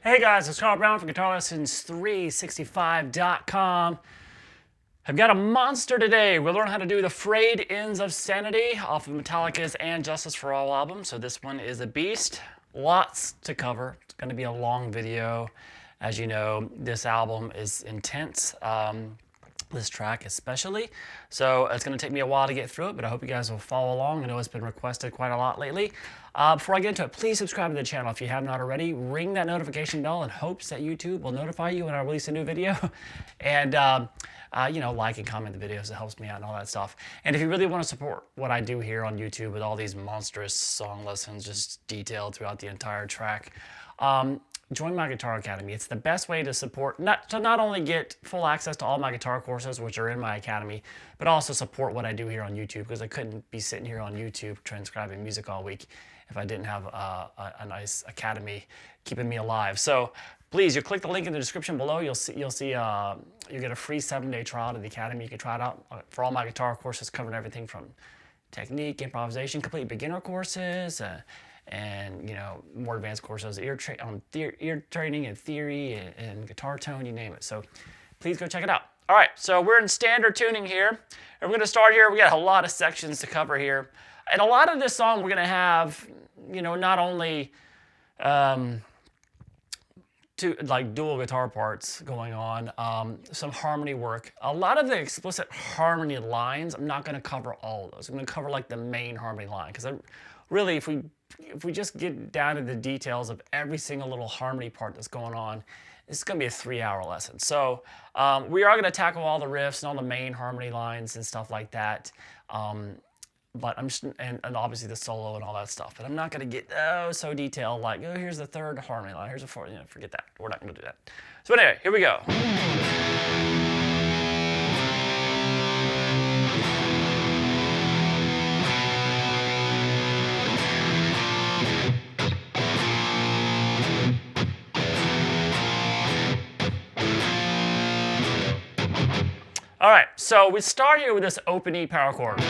Hey guys, it's Carl Brown from GL365 I've got a monster today. We'll learn how to do the Frayed Ends of Sanity off of Metallica's And Justice for All album. So this one is a beast. Lots to cover. It's going to be a long video. As you know, this album is intense. This track especially. So it's going to take me a while to get through it, but I hope you guys will follow along. I know it's been requested quite a lot lately. Before I get into it, please subscribe to the channel if you have not already. Ring that notification bell in hopes that YouTube will notify you when I release a new video. And, you know, like and comment the videos. It helps me out and all that stuff. And if you really want to support what I do here on YouTube with all these monstrous song lessons just detailed throughout the entire track, join my Guitar Academy. It's the best way to support, not only get full access to all my guitar courses, which are in my academy, but also support what I do here on YouTube, because I couldn't be sitting here on YouTube transcribing music all week if I didn't have a nice academy keeping me alive. So please, you click the link in the description below. You'll get a free 7-day trial to the academy. You can try it out for all my guitar courses, covering everything from technique, improvisation, complete beginner courses, and you know, more advanced courses, ear training and theory and guitar tone, you name it. So please go check it out. All right, so we're in standard tuning here, and we're going to start here. We got a lot of sections to cover here, and a lot of this song we're going to have, you know, not only like dual guitar parts going on, some harmony work. A lot of the explicit harmony lines, I'm not going to cover all of those. I'm going to cover like the main harmony line, because really, if we just get down to the details of every single little harmony part that's going on, it's going to be a 3-hour lesson. So we are going to tackle all the riffs and all the main harmony lines and stuff like that. But I'm just, and obviously the solo and all that stuff. But I'm not going to get so detailed, like, oh, here's the third harmony line, here's the fourth. You know, forget that. We're not going to do that. So anyway, here we go. All right, so we start here with this open E power chord.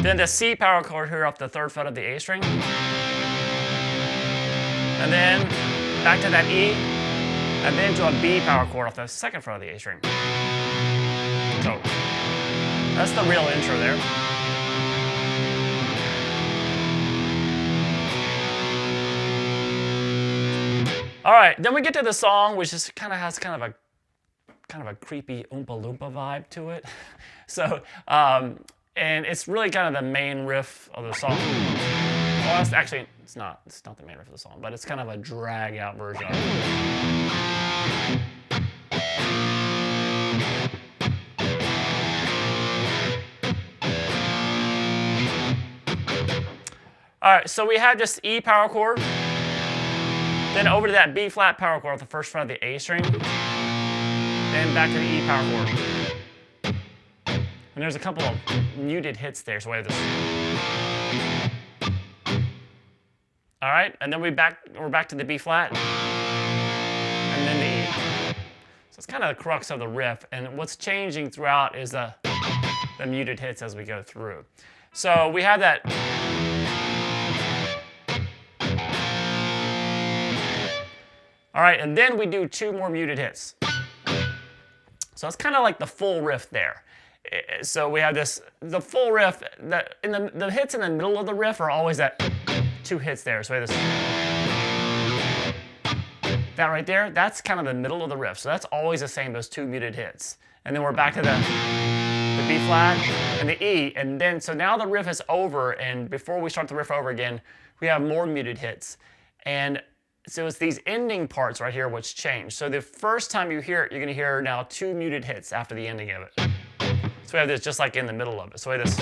Then the C power chord here off the 3rd fret of the A string. And then back to that E, and then to a B power chord off the 2nd fret of the A string. So that's the real intro there. All right, then we get to the song, which is kind of has kind of a creepy Oompa Loompa vibe to it. So, and it's really kind of the main riff of the song. Well, actually, it's not the main riff of the song, but it's kind of a drag out version of it. All right, so we have this E power chord, then over to that B flat power chord off the 1st fret of the A string, then back to the E power chord. And there's a couple of muted hits there, so we have this. All right, and then we're back to the B flat, and then the E. So it's kind of the crux of the riff, and what's changing throughout is the muted hits as we go through. So we have that. All right, and then we do 2 more muted hits. So it's kind of like the full riff there. So we have the full riff, the hits in the middle of the riff are always that 2 hits there. So we have this, that right there, that's kind of the middle of the riff. So that's always the same, those 2 muted hits. And then we're back to the B flat and the E. And then, so now the riff is over, and before we start the riff over again, we have more muted hits. And so it's these ending parts right here which change. So the first time you hear it, you're going to hear now 2 muted hits after the ending of it. So we have this just like in the middle of it. So we have this.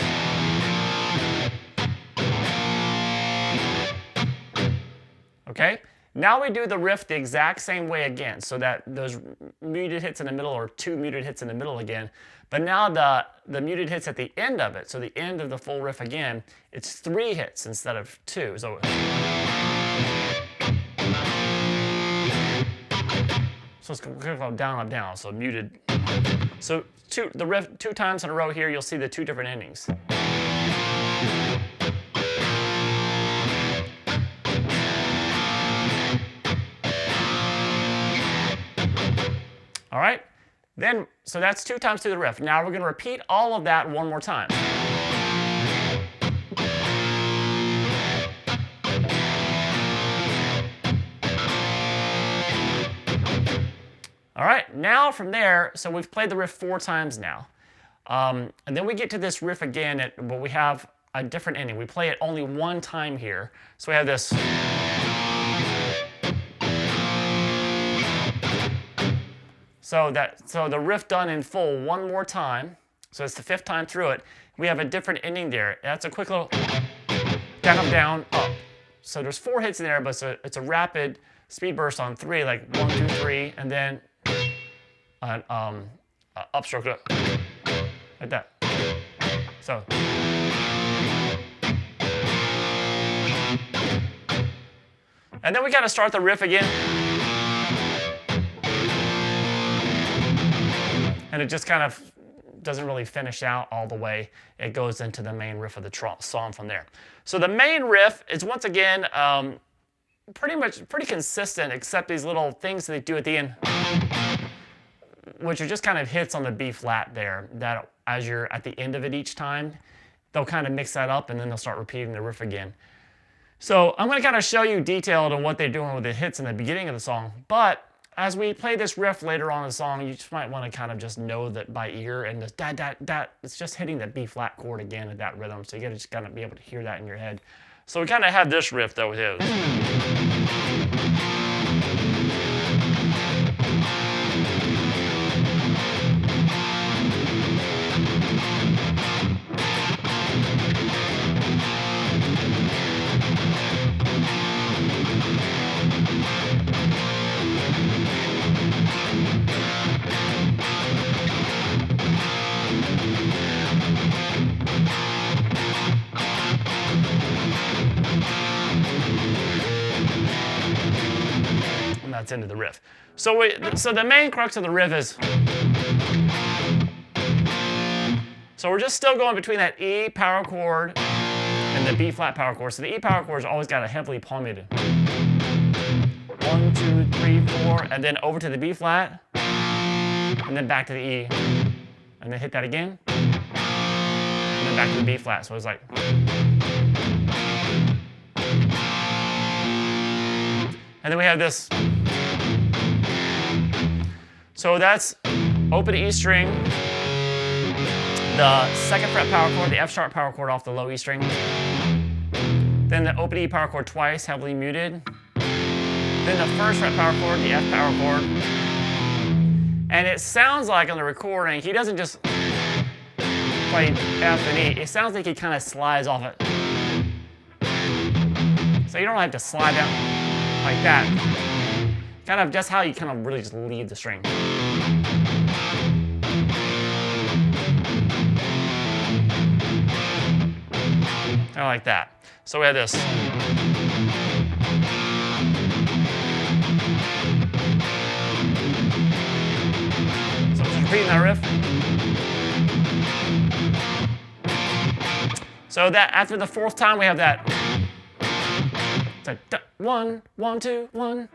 Okay? Now we do the riff the exact same way again, so that those muted hits in the middle are 2 muted hits in the middle again. But now the muted hits at the end of it, so the end of the full riff again, it's 3 hits instead of 2. So it's going to go down, up, down. So muted. So the riff 2 times in a row here, you'll see the 2 different endings. All right? Then, so that's 2 times through the riff. Now we're going to repeat all of that one more time. All right, now from there, so we've played the riff 4 times now. And then we get to this riff again, but we have a different ending. We play it only 1 time here. So we have this. So the riff done in full 1 more time. So it's the 5th time through it. We have a different ending there. That's a quick little down, down, up. So there's 4 hits in there, but it's a rapid speed burst on 3, like 1, 2, 3, and then an upstroke like that. So. And then we got to start the riff again. And it just kind of doesn't really finish out all the way. It goes into the main riff of the song from there. So the main riff is once again pretty consistent, except these little things that they do at the end, which are just kind of hits on the B flat there. That as you're at the end of it each time, they'll kind of mix that up and then they'll start repeating the riff again. So I'm going to kind of show you detailed on what they're doing with the hits in the beginning of the song, but as we play this riff later on in the song, you just might want to kind of just know that by ear, and this that, it's just hitting the B flat chord again at that rhythm, so you got to just kind of be able to hear that in your head. So we kind of have this riff though with his. That's into the riff. So the main crux of the riff is, so we're just still going between that E power chord and the B flat power chord. So the E power chord's always got a heavily palmated 1, 2, 3, 4, and then over to the B flat, and then back to the E, and then hit that again, and then back to the B flat. So it's like. And then we have this. So that's open E string, the 2nd fret power chord, the F sharp power chord off the low E string, then the open E power chord twice, heavily muted, then the 1st fret power chord, the F power chord, and it sounds like on the recording, he doesn't just play F and E, it sounds like he kind of slides off it. So you don't have to slide down like that. Kind of just how you kind of really just lead the string. Kind of like that. So we have this. So just repeating that riff. So that after the 4th time we have that. It's like 1, 1, 2, 1.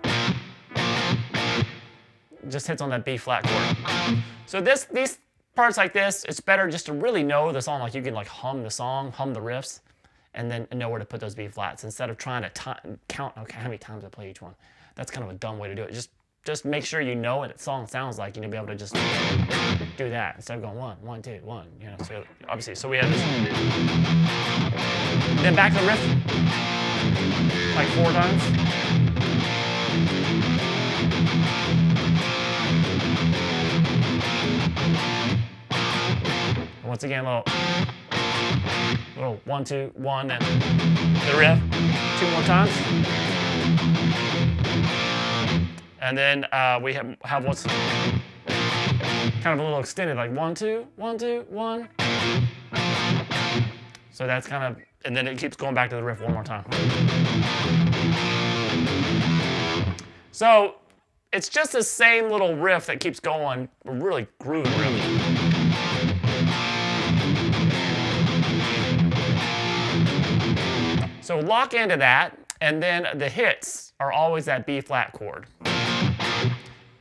Just hits on that B flat chord. So these parts like this, it's better just to really know the song. Like you can like hum the song, hum the riffs, and then know where to put those B flats instead of trying to count okay, how many times I play each one. That's kind of a dumb way to do it. Just make sure you know what the song sounds like, and you'll be able to just do that instead of going 1, 1, 2, 1. You know, so obviously, so we have this. Then back to the riff, like 4 times. Once again, a little 1, 2, 1, and the riff 2 more times. And then we have what's kind of a little extended, like 1, 2, 1, 2, 1. So that's kind of, and then it keeps going back to the riff 1 more time. So it's just the same little riff that keeps going, a really groovy riff. So lock into that, and then the hits are always that B flat chord.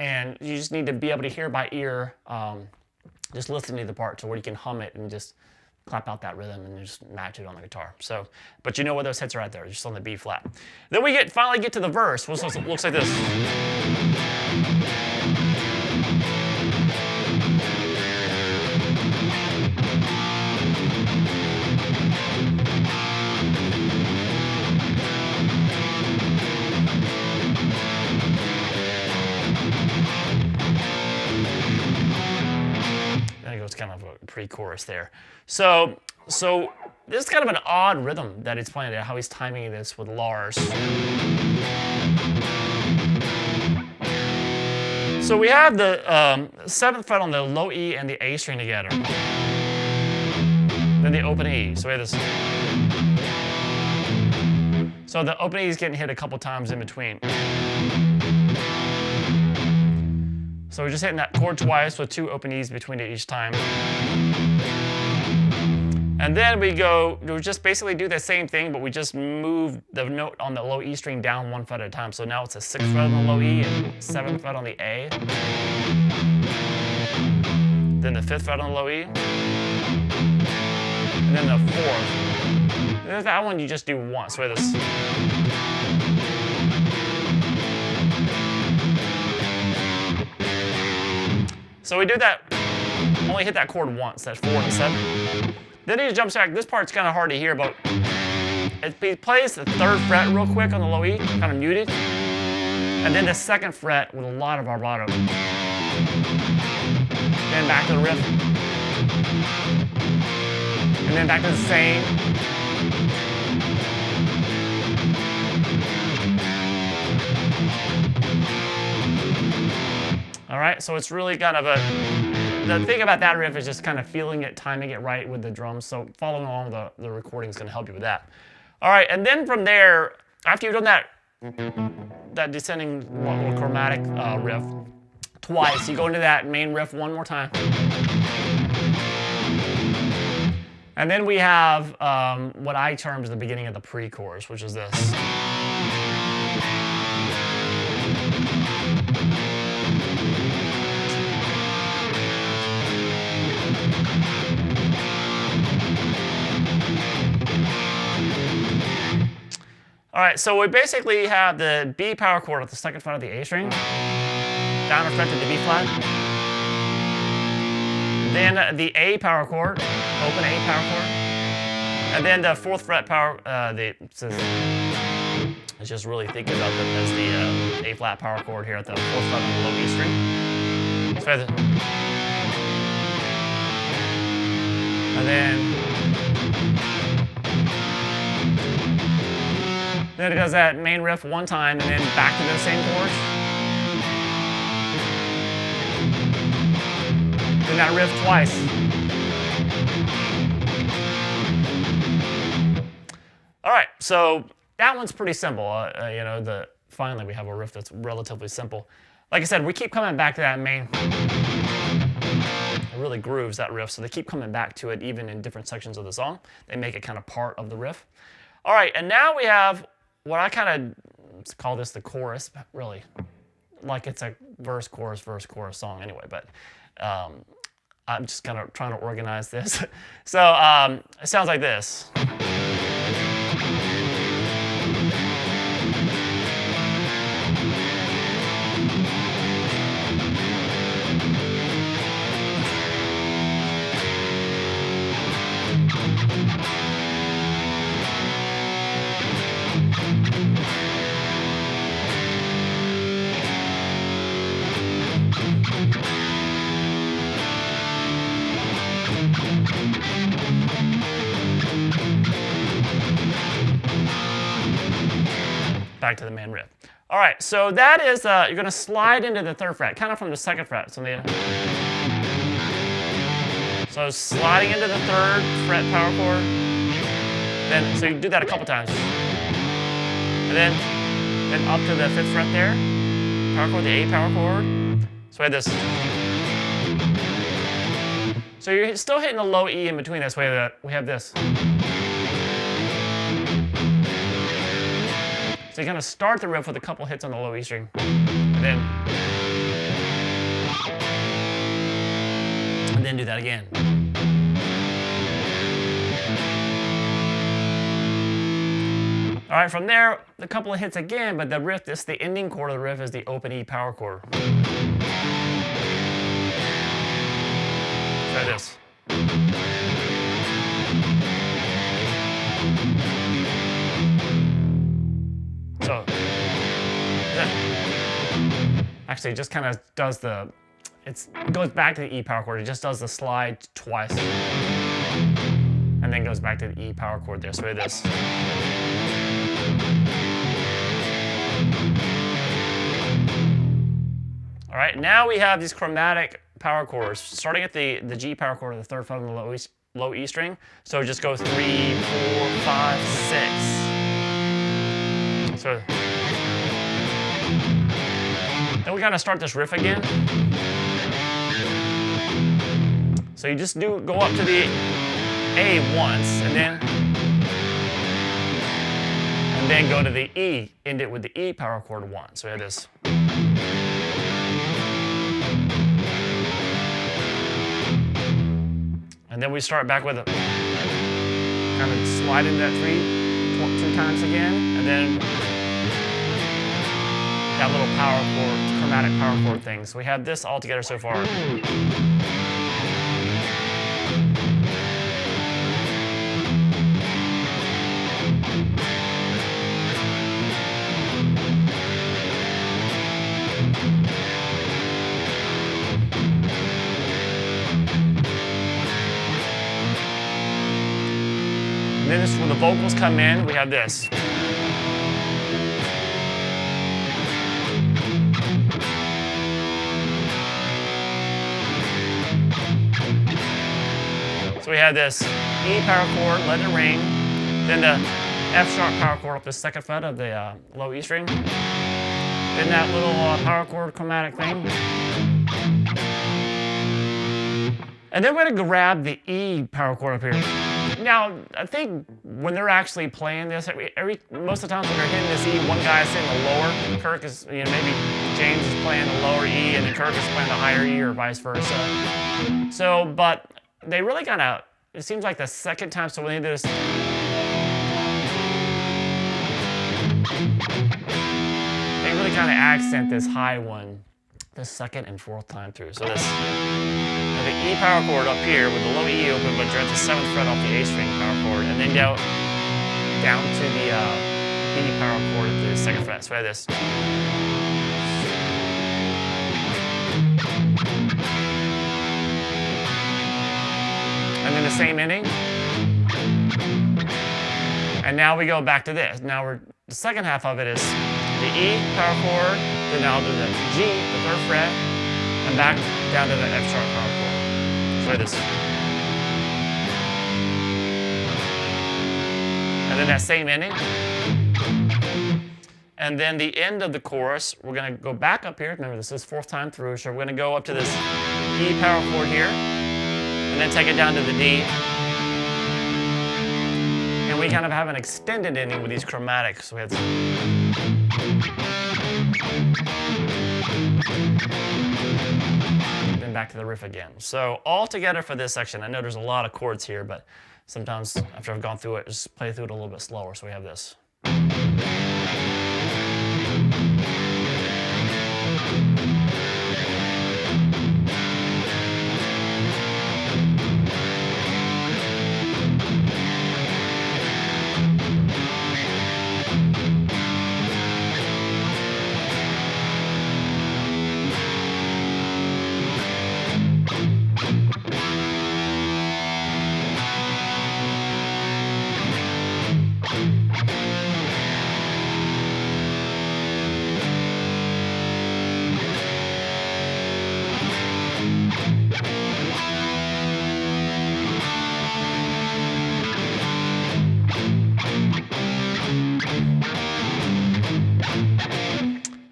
And you just need to be able to hear by ear, just listening to the part, so where you can hum it and just clap out that rhythm and just match it on the guitar. So, but you know where those hits are at there, just on the B flat. Then we finally get to the verse, which looks like this. It's kind of a pre-chorus there. So this is kind of an odd rhythm that he's playing there, how he's timing this with Lars. So we have the 7th fret on the low E and the A string together. Then the open E. So we have this. So the open E is getting hit a couple times in between. So we're just hitting that chord twice with 2 open E's between it each time. And then we just basically do the same thing, but we just move the note on the low E string down 1 fret at a time. So now it's a 6th fret on the low E and 7th fret on the A. Then the 5th fret on the low E. And then the 4th. And that one you just do once. So this. So we do that, only hit that chord once, that's 4 and 7. Then he jumps back. This part's kind of hard to hear, but he plays the 3rd fret real quick on the low E, kind of muted. And then the 2nd fret with a lot of vibrato. Then back to the riff. And then back to the same. All right, so it's really kind of the thing about that riff is just kind of feeling it, timing it right with the drums. So following along the recording is going to help you with that. All right, and then from there, after you've done that descending little chromatic riff twice, you go into that main riff one more time. And then we have what I term as the beginning of the pre-chorus, which is this. All right, so we basically have the B power chord at the 2nd fret of the A string, down a fret to the B flat, then the A power chord, open A power chord, and then the 4th fret power, it's just really thinking about them as the A flat power chord here at the 4th fret on the low E string. So and then it does that main riff one time and then back to the same chords. Then that riff twice. All right, so that one's pretty simple. You know, finally we have a riff that's relatively simple. Like I said, we keep coming back to that main. It really grooves that riff, so they keep coming back to it even in different sections of the song. They make it kind of part of the riff. All right, and now we have what I kind of call this the chorus, really, like it's a verse, chorus song anyway, but I'm just kind of trying to organize this. So it sounds like this. Back to the main riff. All right, so that is, you're going to slide into the 3rd fret, kind of from the 2nd fret. So sliding into the 3rd fret power chord. Then, so you do that a couple times. And then up to the 5th fret there, power chord, the A power chord. So we have this. So you're still hitting the low E in between this. We have this. So you're going to start the riff with a couple hits on the low E string, and then do that again. All right, from there, a couple of hits again, but the riff, the ending chord of the riff is the open E power chord. Try this. So, actually, it just kind of does the, it goes back to the E power chord. It just does the slide twice, and then goes back to the E power chord there. So it is. All right, now we have these chromatic power chords, starting at the G power chord of the third fret on the low E string. So just go 3, 4, 5, 6. So then we kind of start this riff again. So you just go up to the A once, and then go to the E, end it with the E power chord once. So we have this. And then we start back with a kind of slide into that 2 times again, and then that little power chord, chromatic power chord thing. So we have this all together so far. And then this is when the vocals come in, we have this. So we have this E power chord, let it ring, then the F sharp power chord up the second fret of the low E string, then that little power chord chromatic thing. And then we're going to grab the E power chord up here. Now, I think when they're actually playing this, most of the times when they're hitting this E, one guy's hitting the lower. Kirk is, maybe James is playing the lower E, and then Kirk is playing the higher E, or vice versa. So, but they really kind of, it seems like the second time, so when they do this, they really kind of accent this high one the second and fourth time through. So this, the E power chord up here with the low E open, but you're at the 7th fret off the A string power chord, and then go down to the E power chord at the 2nd fret. So I have this. And then the same ending. And now we go back to this. Now the second half of it is the E power chord, then I'll do the G, the 3rd fret, and back down to the F sharp power chord. So this. And then that same ending. And then the end of the chorus, we're going to go back up here. Remember, this is 4th time through, so we're going to go up to this E power chord here, and then take it down to the D. And we kind of have an extended ending with these chromatics. So we have then back to the riff again. So all together for this section, I know there's a lot of chords here, but sometimes after I've gone through it, just play through it a little bit slower. So we have this.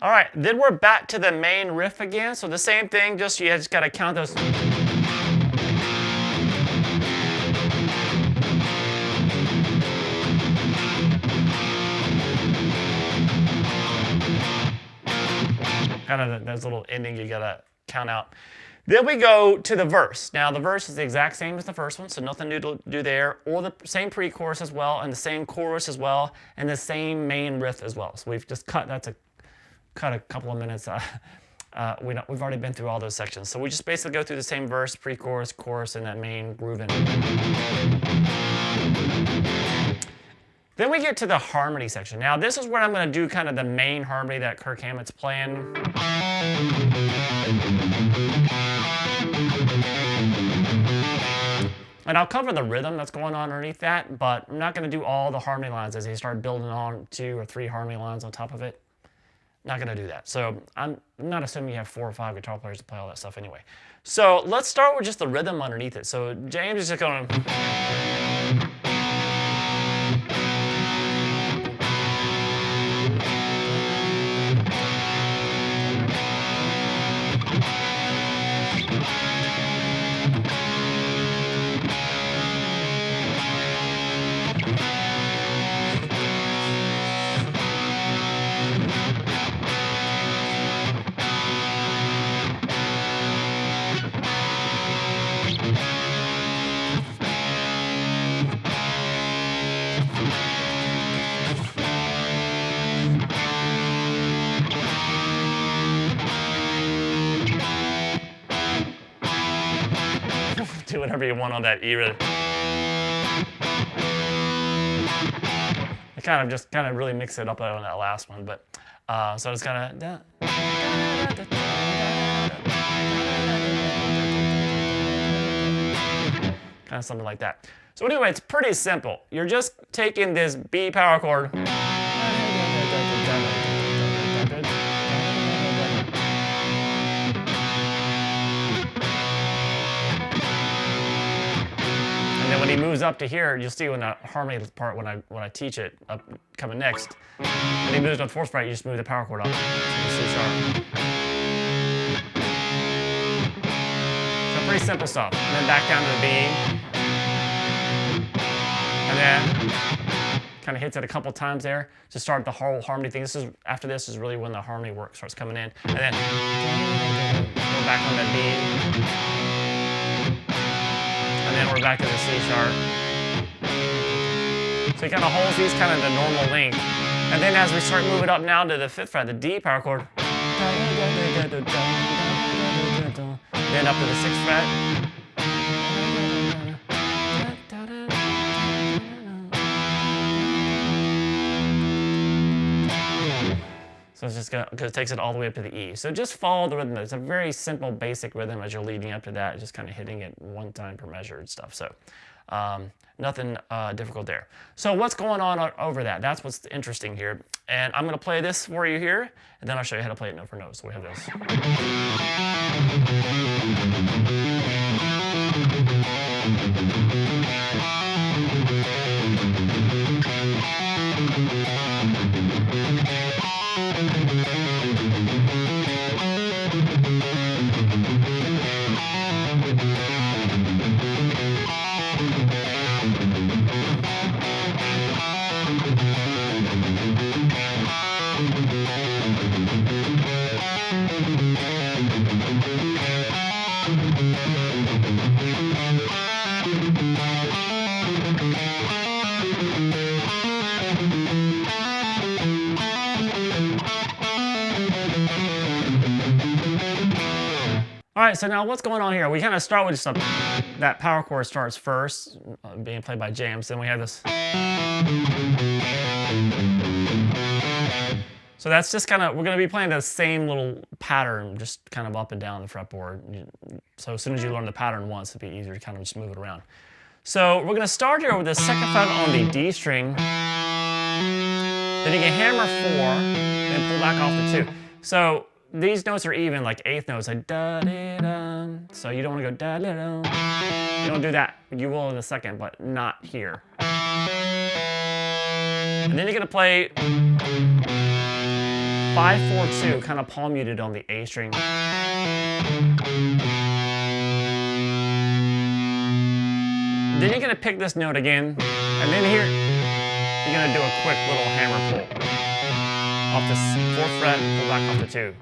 All right, then we're back to the main riff again. So the same thing, just you just gotta count those. kind of those little ending you gotta count out. Then we go to the verse. Now the verse is the exact same as the first one, so nothing new to do there. Or the same pre-chorus as well, and the same chorus as well, and the same main riff as well. So we've just cut a couple of minutes. We've already been through all those sections. So we just basically go through the same verse, pre-chorus, chorus, and that main groove in. Then we get to the harmony section. Now this is where I'm going to do kind of the main harmony that Kirk Hammett's playing. And I'll cover the rhythm that's going on underneath that, but I'm not going to do all the harmony lines as they start building on 2 or 3 harmony lines on top of it. Not going to do that. So I'm not assuming you have 4 or 5 guitar players to play all that stuff anyway. So let's start with just the rhythm underneath it. So James is just going to... do whatever you want on that E rhythm. I kind of really mix it up on that last one, but so it's kind of something like that. So anyway, it's pretty simple. You're just taking this B power chord. And then when he moves up to here, you'll see when the harmony part, when I teach it, coming next, when he moves to the 4th fret, you just move the power chord up to the C sharp. So pretty simple stuff. And then back down to the B. And then kind of hits it a couple times there to start the whole harmony thing. After this is really when the harmony work starts coming in. And then we're back on that B. And then we're back to the C sharp. So he kind of holds these kind of the normal length. And then as we start moving up now to the 5th fret, the D power chord. Then up to the 6th fret. So it's just because it takes it all the way up to the E. So just follow the rhythm. It's a very simple, basic rhythm as you're leading up to that. Just kind of hitting it one time per measure and stuff. So nothing difficult there. So what's going on over that? That's what's interesting here. And I'm going to play this for you here, and then I'll show you how to play it note for note. So we have this. All right, so now what's going on here? We kind of start with just that power chord starts first, being played by James. Then we have this. So that's just kind of, we're going to be playing the same little pattern, just kind of up and down the fretboard. So as soon as you learn the pattern once, it'll be easier to kind of just move it around. So we're going to start here with the 2nd fret on the D string. Then you can hammer 4, and pull back off the 2. So these notes are even, like 8th notes, like da-da-da. So you don't want to go da-da-da. You don't do that. You will in a second, but not here. And then you're going to play 5-4-2, kind of palm muted on the A string. Then you're going to pick this note again, and then here you're going to do a quick little hammer pull off the 4th fret, pull back off the 2.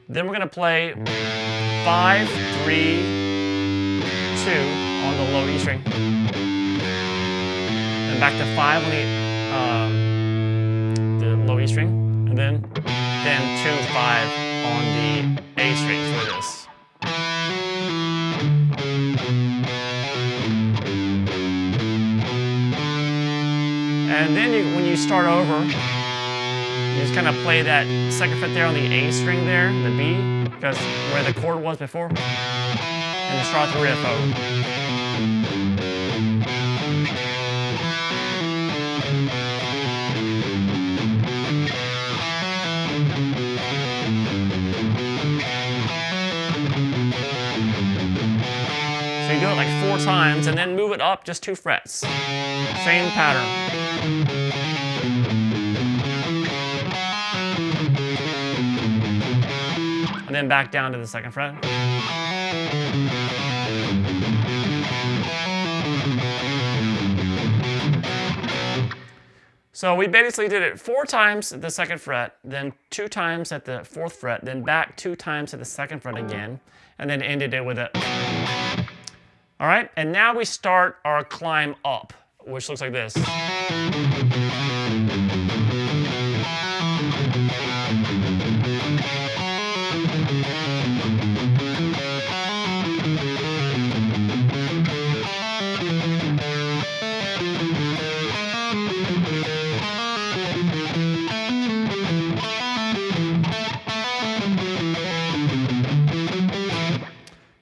Then we're going to play 5, 3, 2 on the low E string. Then back to 5 on the low E string. And then 2, 5 on the A string for this. And then when you start over, you just kind of play that second fret there on the A string there, the B, because where the chord was before, and just start the riff over. So you do it like 4 times, and then move it up just 2 frets. Same pattern. And then back down to the second fret. So we basically did it 4 times at the second fret, then 2 times at the 4th fret, then back 2 times at the second fret again, and then ended it with a. All right, and now we start our climb up, which looks like this.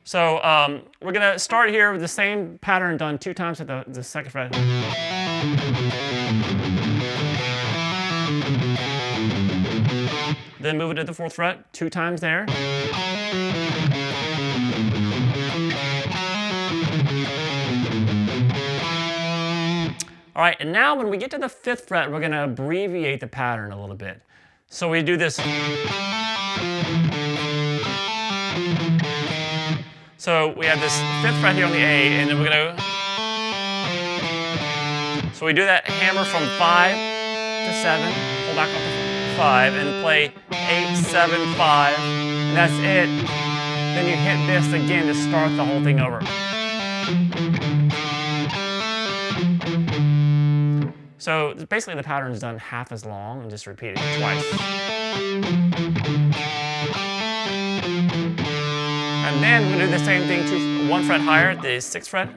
So we're going to start here with the same pattern done 2 times at the second fret. Then move it to the 4th fret, 2 times there. All right, and now when we get to the 5th fret, we're going to abbreviate the pattern a little bit. So we do this. So we have this 5th fret here on the A, and then we're going to. So we do that hammer from 5 to 7, pull back up to 5, and play 8, 7, 5, and that's it. Then you hit this again to start the whole thing over. So basically the pattern is done half as long and just repeat it twice. And then we're going to do the same thing, 1 fret higher at the 6th fret.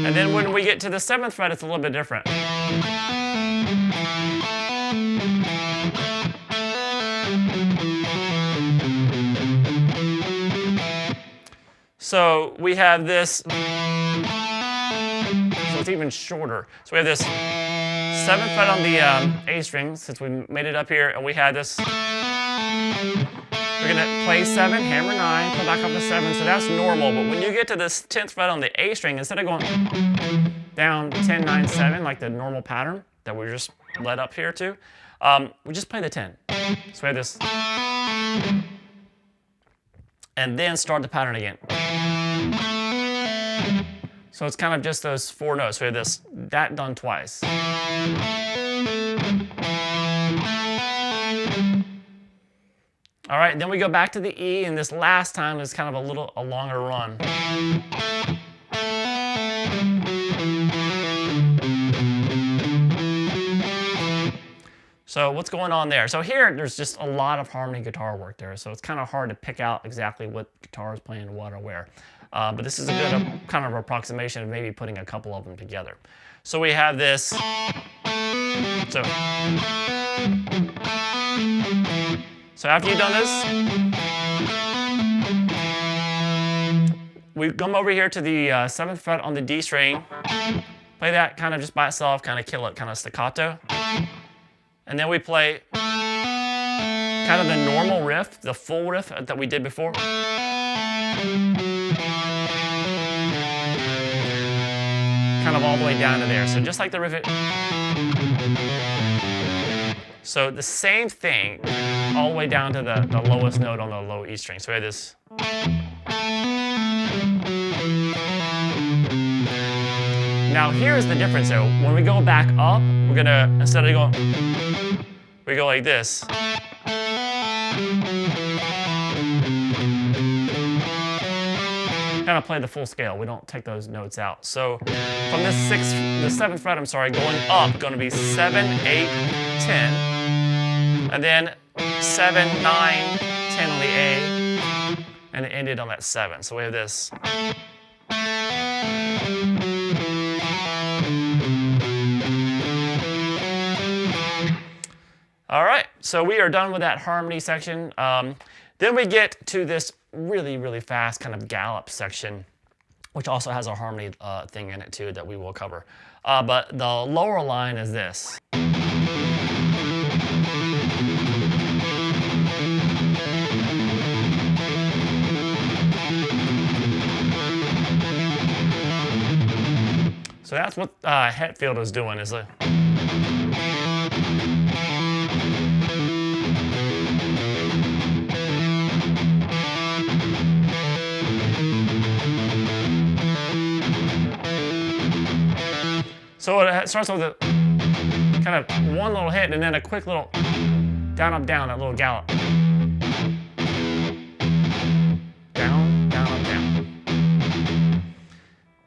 And then when we get to the 7th fret, it's a little bit different. So we have this, so it's even shorter. So we have this 7th fret on the A string, since we made it up here, and we had this. We're going to play 7, hammer 9, come back up to 7, so that's normal. But when you get to this 10th fret on the A string, instead of going down 10, 9, 7, like the normal pattern that we just led up here to, we just play the 10. So we have this. And then start the pattern again. So it's kind of just those 4 notes. So we have that done twice. All right, then we go back to the E, and this last time is kind of a longer run. So what's going on there? So here, there's just a lot of harmony guitar work there, so it's kind of hard to pick out exactly what guitar is playing what or where. But this is a good kind of approximation of maybe putting a couple of them together. So we have this. So after you've done this, we come over here to the 7th fret on the D string, play that kind of just by itself, kind of kill it, kind of staccato. And then we play kind of the normal riff, the full riff that we did before. Kind of all the way down to there. So just like the riff. So the same thing all the way down to the lowest note on the low E string. So we have this. Now here's the difference though. When we go back up, we're gonna, instead of going, we go like this. Kind of play the full scale. We don't take those notes out. So from the 7th fret, I'm sorry, going up, going to be 7, 8, 10, and then 7, 9, 10 on the A, and it ended on that 7. So we have this. All right, so we are done with that harmony section. Then we get to this really, really fast kind of gallop section, which also has a harmony thing in it too that we will cover. But the lower line is this. So that's what Hetfield is doing, is a so it starts with a kind of one little hit and then a quick little down, up, down, that little gallop. Down, down, up, down.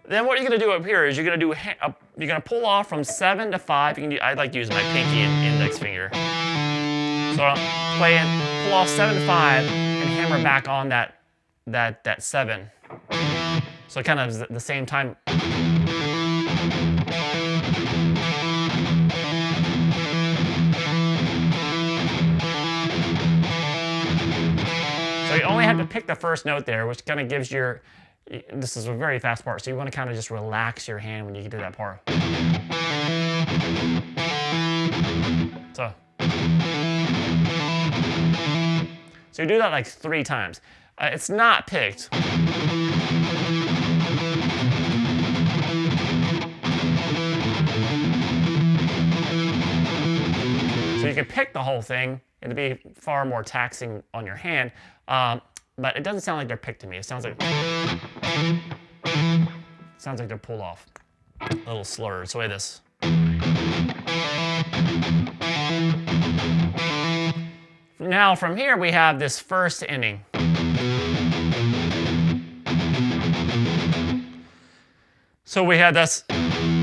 Then what you're going to do up here is you're going to do you're going to pull off from 7 to 5. You can do, I like to use my pinky and index finger. So I'll play it, pull off 7 to 5, and hammer back on that 7. So it kind of is at the same time. So you only have to pick the first note there, which kind of gives your, this is a very fast part, so you want to kind of just relax your hand when you get to that part. So you do that like 3 times. It's not picked. So you can pick the whole thing. It'd be far more taxing on your hand. But it doesn't sound like they're picked to me. It sounds like they're pulled off. A little slurred. So wait this. Now from here we have this first ending. So we had this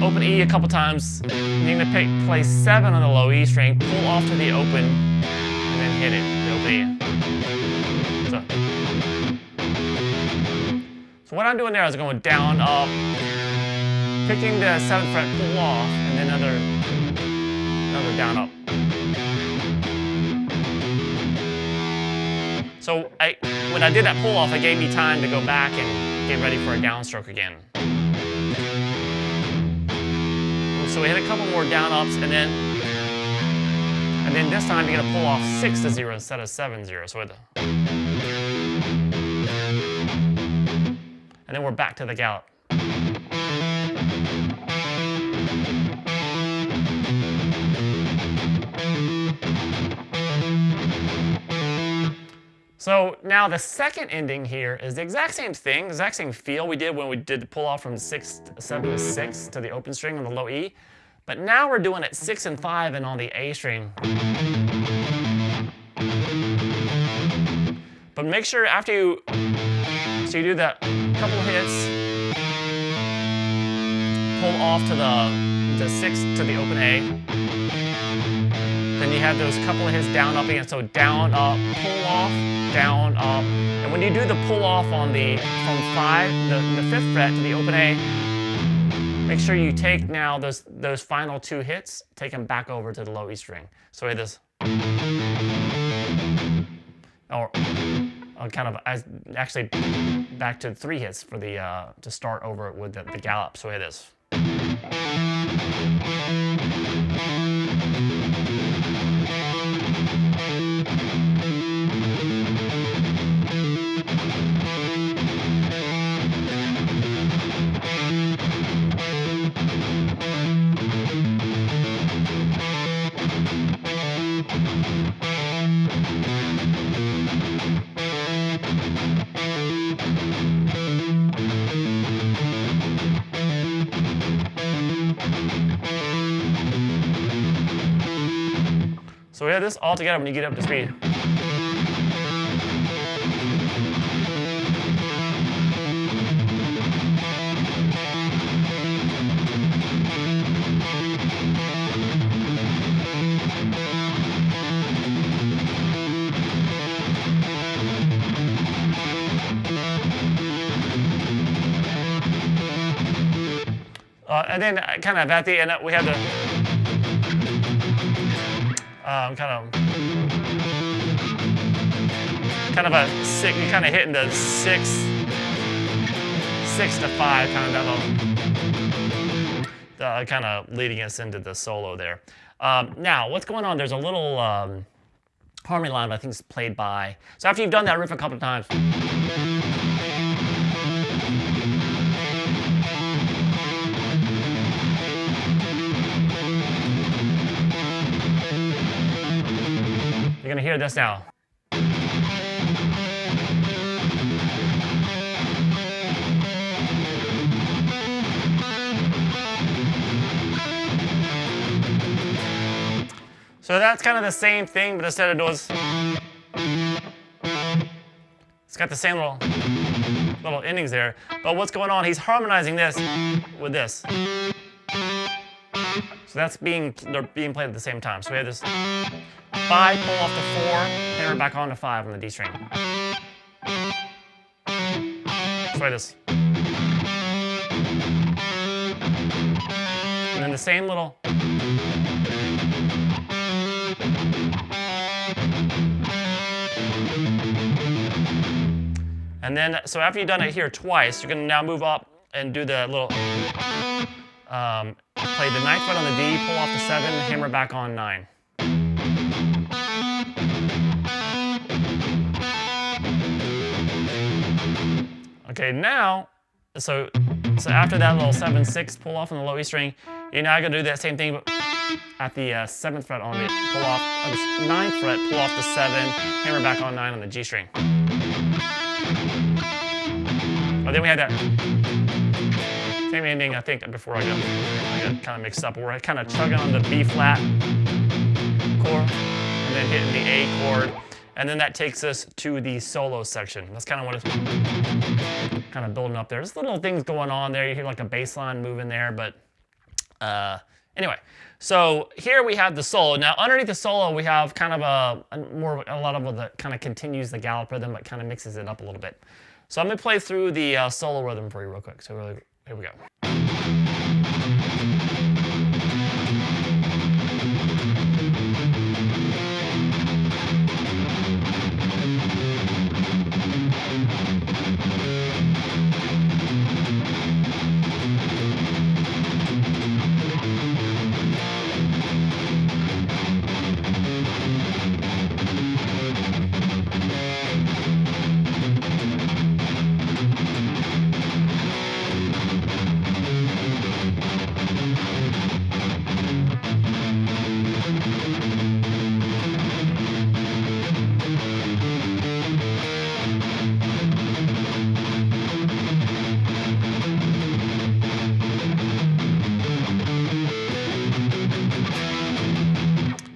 open E a couple times. You need to play 7 on the low E string, pull off to the open, and then hit it. The open E. So what I'm doing there is going down, up, picking the 7th fret, pull off, and then another down, up. So when I did that pull off, it gave me time to go back and get ready for a downstroke again. So we hit a couple more down ups, and then this time you're gonna pull off 6 to 0 instead of 7-0. So and then we're back to the gallop. So now the second ending here is the exact same thing, the exact same feel we did when we did the pull off from 7 to 6 to the open string on the low E. But now we're doing it 6 and 5 and on the A string. But make sure after you do that couple hits, pull off to the 6 to the open A. Then you have those couple of hits down, up again. So down, up, pull off, down, up. And when you do the pull off on from 5, the 5th fret to the open A, make sure you take now those final 2 hits, take them back over to the low E string. So we have this. Or kind of actually back to 3 hits for the to start over with the gallop. So we have this. play this all together when you get up to speed. And then kind of at the end, we have the kind of a six. You're kind of hitting the 6 to 5 kind of that kind of leading us into the solo there. Now, what's going on? There's a little harmony line I think is played by. So after you've done that riff a couple of times. You're gonna hear this now. So that's kind of the same thing, but instead of those, it's got the same little endings there. But what's going on? He's harmonizing this with this. So they're being played at the same time. So we have this 5, pull off the 4, hammer back on to 5 on the D string. Let's try this. And then the same little. And then, so after you've done it here twice, you're gonna now move up and do the little, play the 9th fret on the D, pull off the 7, hammer back on 9. Okay, now, so after that little 7/6 pull off on the low E string, you're now gonna do that same thing, but at the 7th fret on the pull off, 9th fret, pull off the 7, hammer back on 9 on the G string. Oh, then we had that same ending, I think, before I got kind of mixed up. We're kind of chugging on the B flat chord, and then hitting the A chord, and then that takes us to the solo section. That's kind of what it's kind of building up there. There's little things going on there. You hear like a bass line moving there, but anyway. So here we have the solo. Now underneath the solo, we have kind of a lot of the kind of continues the Gallop rhythm, but kind of mixes it up a little bit. So I'm gonna play through the solo rhythm for you real quick. So here we go.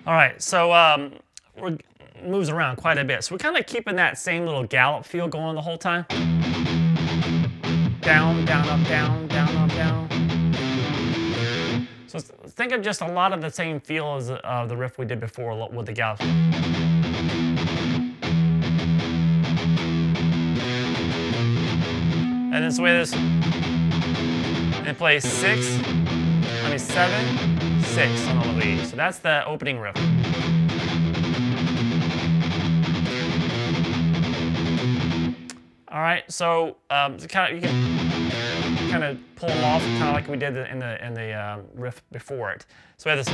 All right, so it moves around quite a bit. So we're kind of keeping that same little Gallop feel going the whole time. Down, down, up, down, down, up, down. So think of just a lot of the same feel as the riff we did before with the Gallop. And then so we have this, and it plays 7, 6 on the low E. So that's the opening riff. All right, so you can kind of pull them off, kind of like we did in the riff before it. So we have this.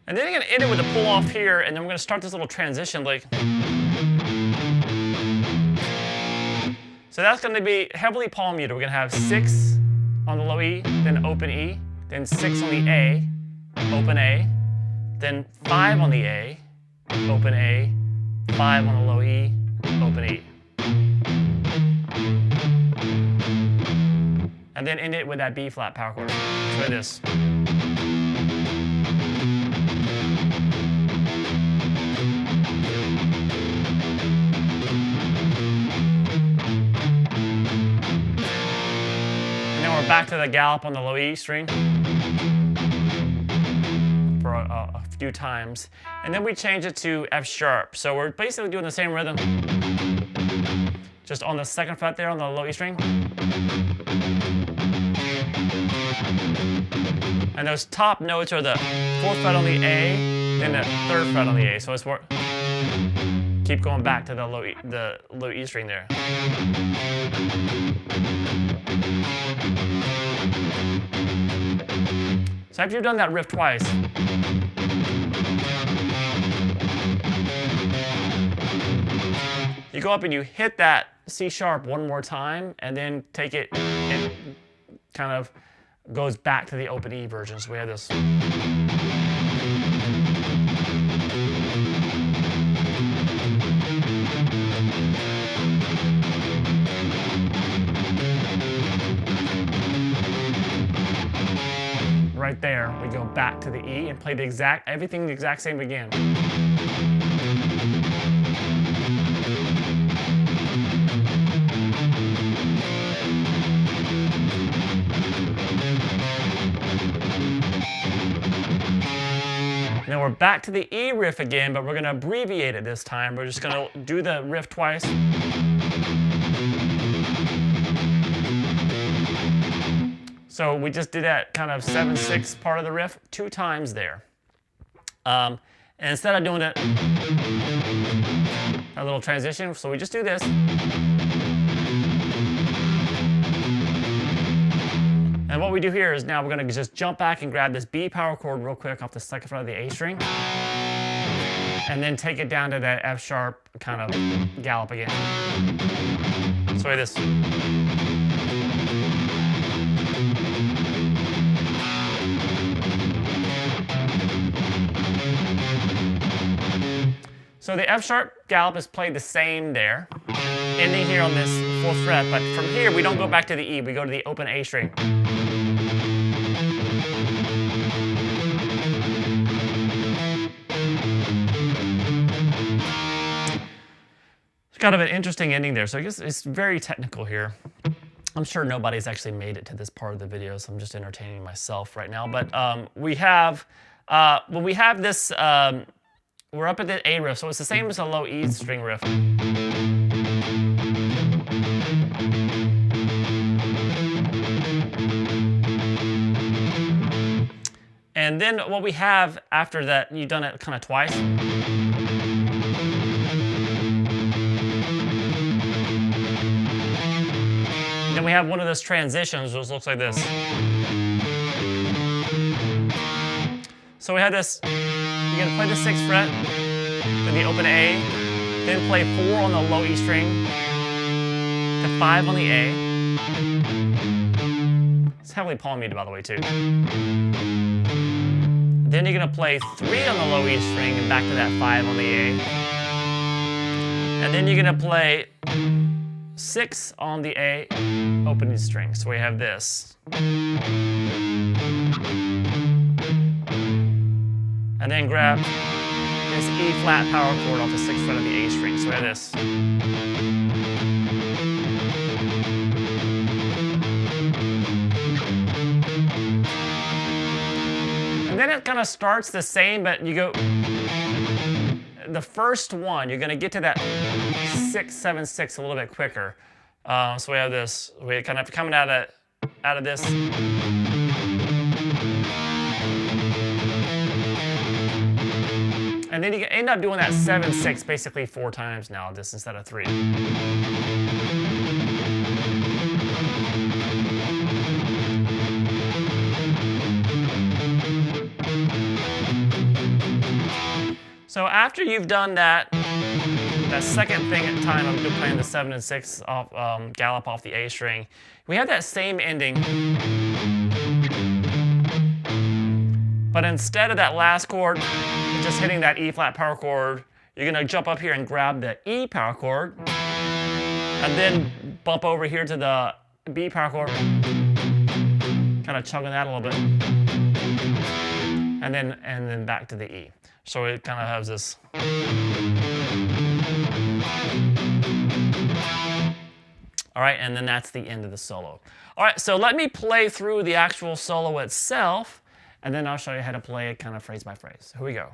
And then you're gonna end it with a pull off here, and then we're gonna start this little transition like. So that's going to be heavily palm muted. We're going to have 6 on the low E, then open E, then 6 on the A, open A, then 5 on the A, open A, 5 on the low E, open E. and then end it with that B flat power chord. Let's play this. And then we're back to the gallop on the low E string for a few times. And then we change it to F sharp. So we're basically doing the same rhythm, just on the second fret there on the low E string. And those top notes are the fourth fret on the A, then the third fret on the A. So it's keep going back to the low E string there. So after you've done that riff twice, you go up and you hit that C sharp one more time, and then take it and kind of goes back to the open E version. So we have this. Right there, we go back to the E and play everything the exact same again. Now we're back to the E riff again, but we're going to abbreviate it this time. We're just going to do the riff twice. So we just did that kind of 7/6 part of the riff 2 times there. And instead of doing it, a little transition, so we just do this. And what we do here is now we're going to just jump back and grab this B power chord real quick off the second fret of the A string. And then take it down to that F sharp kind of gallop again. So play this. So the F sharp gallop is played the same there, ending here on this 4th fret, but from here we don't go back to the E, we go to the open A string. It's kind of an interesting ending there, so I guess it's very technical here. I'm sure nobody's actually made it to this part of the video, so I'm just entertaining myself right now. But we have, when we have this, we're up at the A riff, so it's the same as a low E string riff. And then what we have after that, you've done it kind of twice. Then we have one of those transitions, which looks like this. So we have this, you're gonna play the 6th fret, then the open A, then play 4 on the low E string, to 5 on the A. It's heavily palm muted, by the way, too. Then you're gonna play 3 on the low E string and back to that 5 on the A. And then you're gonna play 6 on the A open string. So we have this. And then grab this E flat power chord off the 6th fret of the A string. So we have this. And then it kind of starts the same, but you go, the first one, you're going to get to that 6/7/6 a little bit quicker. So we have this, we're kind of coming out of this. And then you end up doing that 7/6 basically 4 times now, this instead of 3. So after you've done that second thing at time of playing the 7 and 6 off, gallop off the A string, we have that same ending. But instead of that last chord, just hitting that E flat power chord, you're gonna jump up here and grab the E power chord, and then bump over here to the B power chord, kind of chugging that a little bit. And then back to the E. So it kind of has this. All right, and then that's the end of the solo. All right, so let me play through the actual solo itself, and then I'll show you how to play it kind of phrase by phrase. Here we go.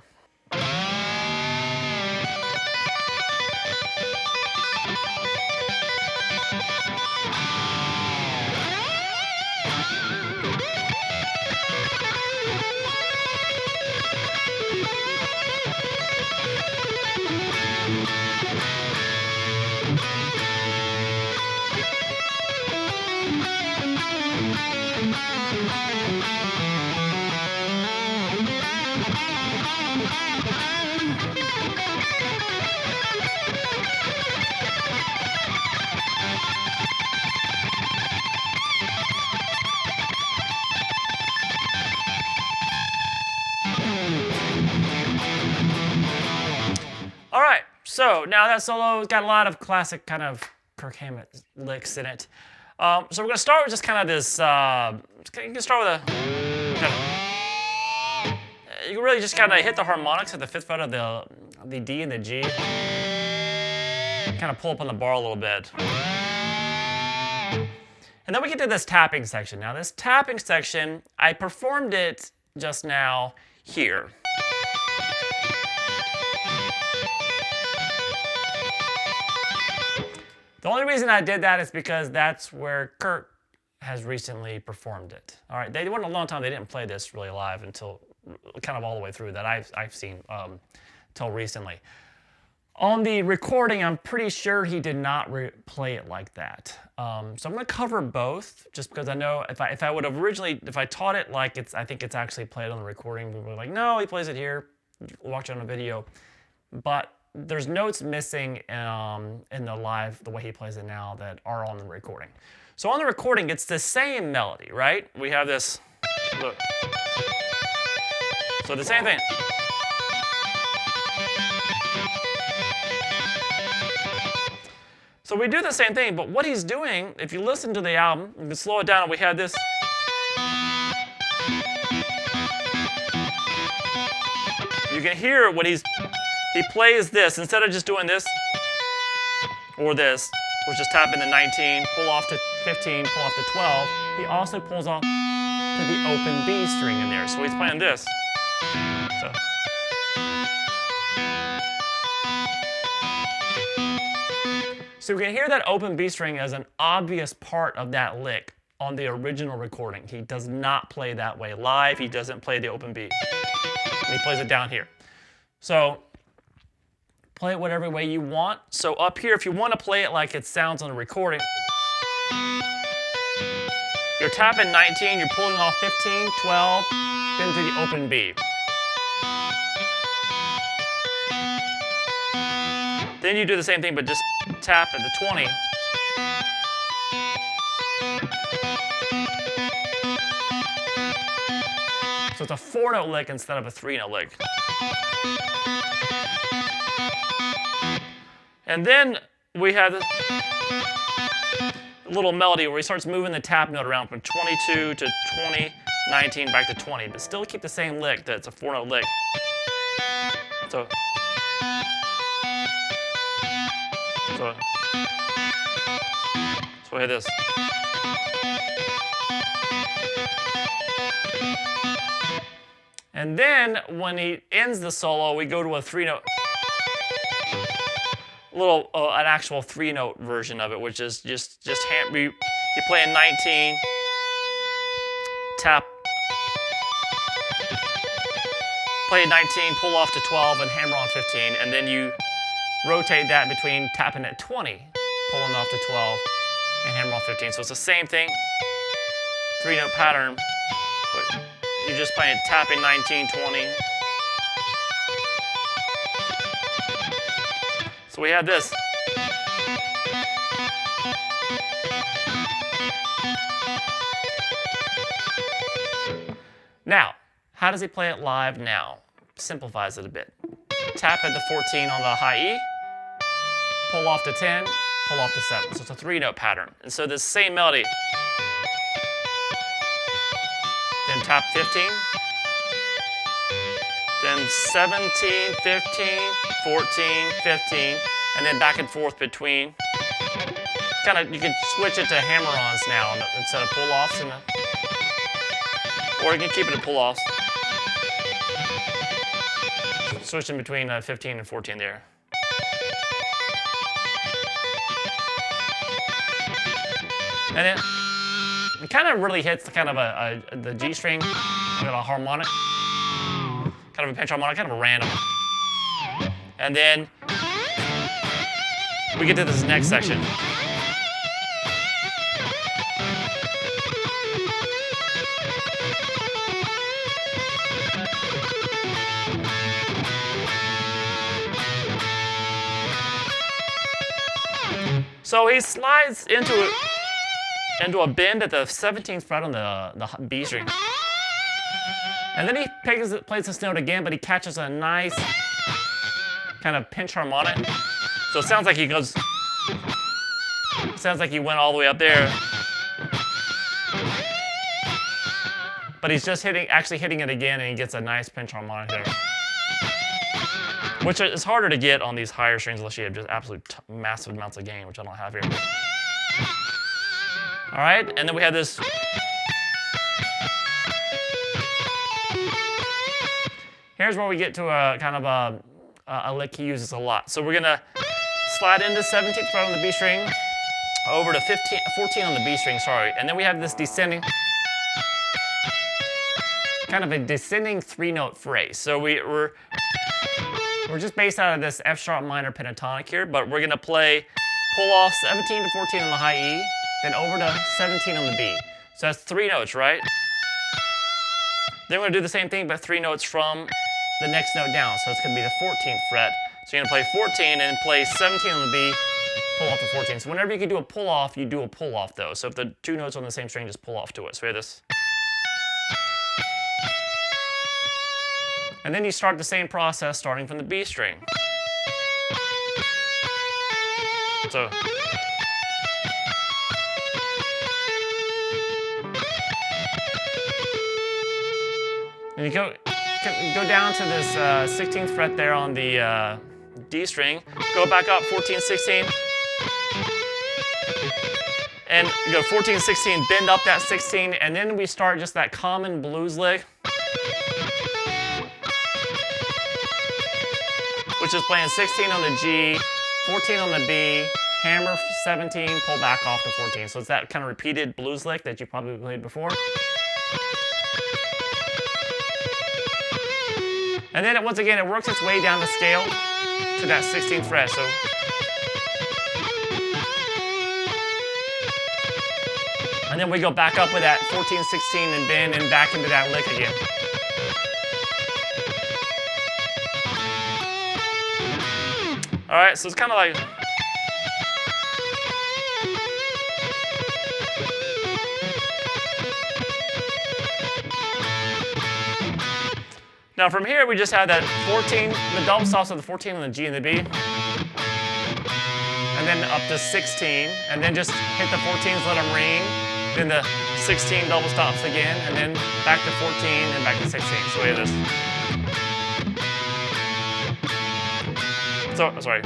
All right, so now that solo's got a lot of classic kind of Kirk Hammett licks in it. So we're gonna start with just kind of this. You can start with you can really just kind of hit the harmonics at the 5th fret of the D and the G. Kind of pull up on the bar a little bit. And then we get to this tapping section. Now this tapping section, I performed it just now here. The only reason I did that is because that's where Kirk has recently performed it. All right, they went a long time. They didn't play this really live until kind of all the way through that I've seen till recently. On the recording, I'm pretty sure he did not play it like that. So I'm going to cover both, just because I know if I would have originally, if I taught it like I think it's actually played on the recording, we were like, no, he plays it here. Watch it on a video, but there's notes missing in the live, the way he plays it now, that are on the recording. So on the recording, it's the same melody, right? We have this, look. So the same thing. So we do the same thing, but what he's doing, if you listen to the album, you can slow it down, and we have this. You can hear what he plays this, instead of just doing this, or this, which is tapping the 19, pull off to 15, pull off to 12, he also pulls off to the open B string in there. So he's playing this. So we can hear that open B string as an obvious part of that lick on the original recording. He does not play that way live. He doesn't play the open B. And he plays it down here. So play it whatever way you want. So up here, if you want to play it like it sounds on the recording, you're tapping 19, you're pulling off 15, 12, then to the open B. Then you do the same thing, but just tap at the 20. So it's a 4-note lick instead of a 3-note lick. And then we have this little melody where he starts moving the tap note around from 22 to 20, 19, back to 20, but still keep the same lick, that's a 4-note lick. So we hit this. And then when he ends the solo, we go to a 3-note, an actual 3-note version of it, which is just you play a 19, tap, play a 19, pull off to 12, and hammer on 15, and then you rotate that between tapping at 20, pulling off to 12, and hammer on 15. So it's the same thing, 3-note pattern, but you're just playing tapping 19, 20. So we have this. Now, how does he play it live now? Simplifies it a bit. Tap at the 14 on the high E, pull off to 10, pull off to 7. So it's a 3-note pattern. And so this same melody. tap 15, then 17, 15, 14, 15, and then back and forth between. Kind of, you can switch it to hammer-ons now instead of pull-offs, or you can keep it at pull-offs. Switching between 15 and 14 there. And then it kind of really hits kind of the G string with a harmonic, kind of a pinch harmonic, kind of a random. And then we get to this next section. So he slides into a bend at the 17th fret on the B string. And then he plays this note again, but he catches a nice kind of pinch harmonic. So it sounds like he goes, sounds like he went all the way up there. But he's just actually hitting it again, and he gets a nice pinch harmonic there. Which is harder to get on these higher strings unless you have just absolute massive amounts of gain, which I don't have here. All right, and then we have this. Here's where we get to a kind of a lick he uses a lot. So we're gonna slide into 17th fret on the B string, over to 14 on the B string, sorry. And then we have this descending, kind of a descending 3-note phrase. So we're just based out of this F sharp minor pentatonic here, but we're gonna play pull off 17 to 14 on the high E, then over to 17 on the B. So that's 3 notes, right? Then we're gonna do the same thing, but 3 notes from the next note down. So it's gonna be the 14th fret. So you're gonna play 14 and play 17 on the B, pull off to 14. So whenever you can do a pull off, you do a pull off though. So if the 2 notes on the same string, just pull off to it. So we have this. And then you start the same process starting from the B string. So. And you go down to this 16th fret there on the D string, go back up 14, 16, and you go 14, 16, bend up that 16, and then we start just that common blues lick, which is playing 16 on the G, 14 on the B, hammer 17, pull back off to 14. So it's that kind of repeated blues lick that you probably played before. And then once again, it works its way down the scale to that 16th fret. So and then we go back up with that 14, 16, and bend and back into that lick again. All right, so it's kind of like. Now from here, we just have that 14, the double stops of the 14 on the G and the B. And then up to 16, and then just hit the 14s, let them ring. Then the 16 double stops again, and then back to 14 and back to 16. So we have this. So, sorry.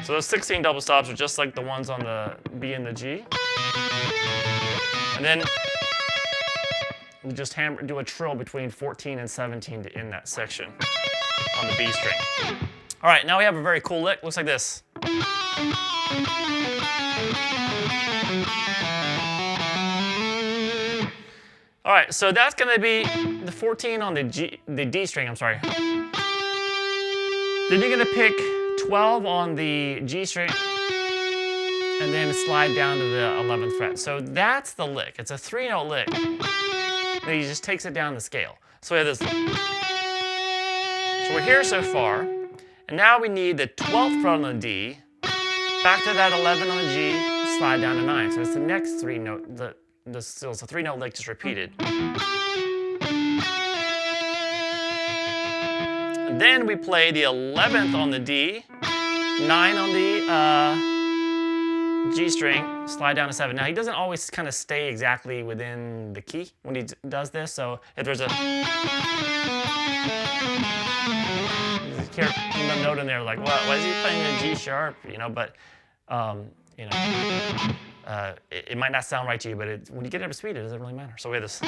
So those 16 double stops are just like the ones on the B and the G. And then we just do a trill between 14 and 17 to end that section on the B string. All right, now we have a very cool lick. Looks like this. All right, so that's going to be the 14 on the D string. I'm sorry. Then you're going to pick 12 on the G string, and then slide down to the 11th fret. So that's the lick. It's a 3-note lick. Then he just takes it down the scale. So we have this. So we're here so far, and now we need the 12th fret on the D, back to that 11 on the G, slide down to 9. So it's the next 3-note. Still, it's a 3-note lick just repeated. And then we play the 11th on the D, 9 on the G string, slide down to 7. Now he doesn't always kind of stay exactly within the key when he does this, so if there's a note in there like, why is he playing the G sharp, you know, but you know, it might not sound right to you, but when you get up to speed, it doesn't really matter. So we have this.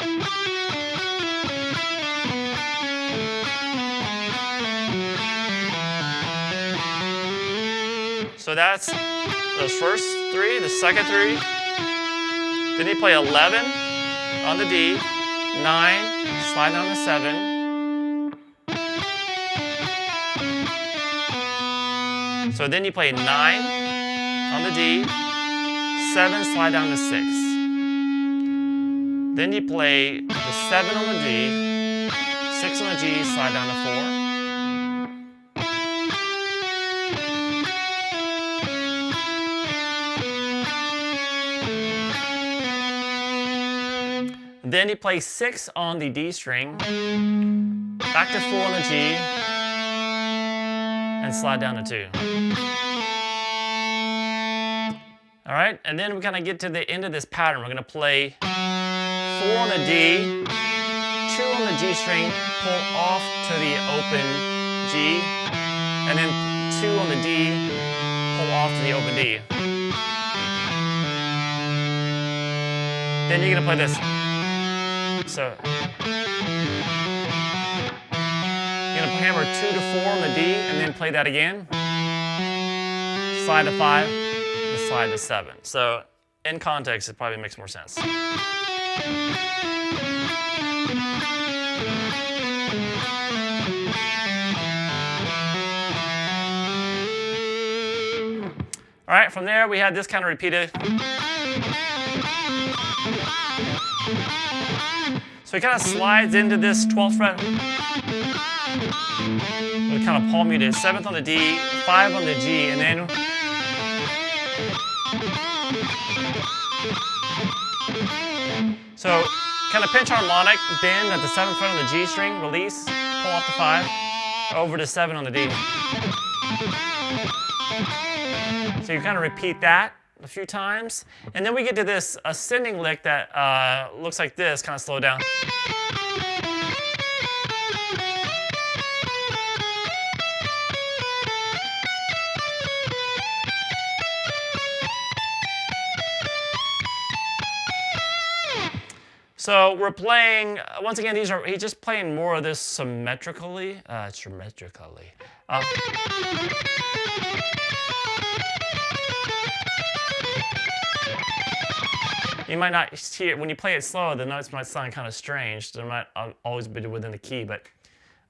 So that's those first 3, the second 3. Then you play 11 on the D, 9, slide down to 7. So then you play 9 on the D, 7, slide down to 6. Then you play the 7 on the D, 6 on the G, slide down to 4. Then you play 6 on the D string, back to 4 on the G, and slide down to 2. All right, and then we kind of get to the end of this pattern. We're going to play 4 on the D, 2 on the G string, pull off to the open G, and then 2 on the D, pull off to the open D. Then you're going to play this. So you're going to hammer 2 to 4 on the D and then play that again. Slide to 5 and slide to 7. So in context, it probably makes more sense. All right, from there we had this kind of repeated. So he kind of slides into this 12th fret. With kind of palm muted. 7th on the D, 5 on the G, and then so kind of pinch harmonic, bend at the 7th fret on the G string, release, pull off to 5, over to 7 on the D. So you kind of repeat that a few times, and then we get to this ascending lick that looks like this, kind of slow down. So we're playing, once again, he's just playing more of this symmetrically. You might not hear, when you play it slow, the notes might sound kind of strange. They might always be within the key, but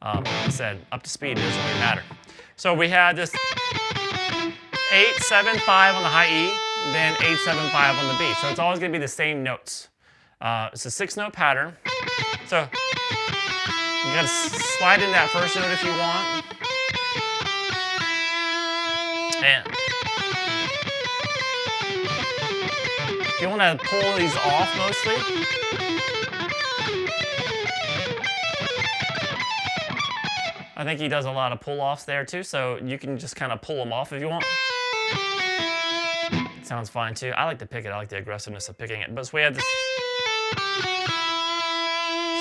like I said, up to speed, it doesn't really matter. So we had this 8, 7, 5 on the high E, then 8, 7, 5 on the B. So it's always going to be the same notes. It's a 6-note pattern. So you got to slide in that first note if you want. And you want to pull these off mostly. I think he does a lot of pull-offs there too, so you can just kind of pull them off if you want. Sounds fine too. I like to pick it. I like the aggressiveness of picking it. But so we have this.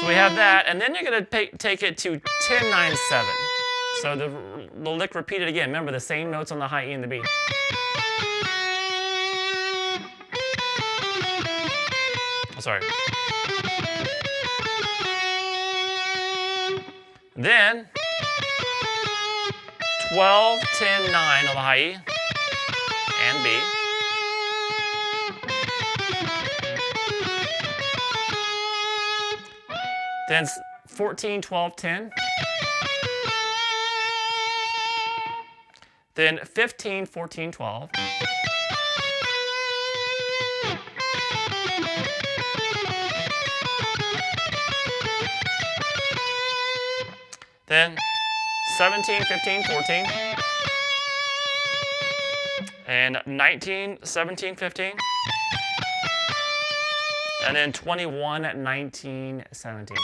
So we have that, and then you're going to take it to 10, 9, 7. So the lick repeated again. Remember the same notes on the high E and the B. Oh, sorry. Then 12, 10, 9 on the high E and B. Then 14, 12, 10. Then 15, 14, 12. Then 17, 15, 14. And 19, 17, 15. And then 21, 19, 17.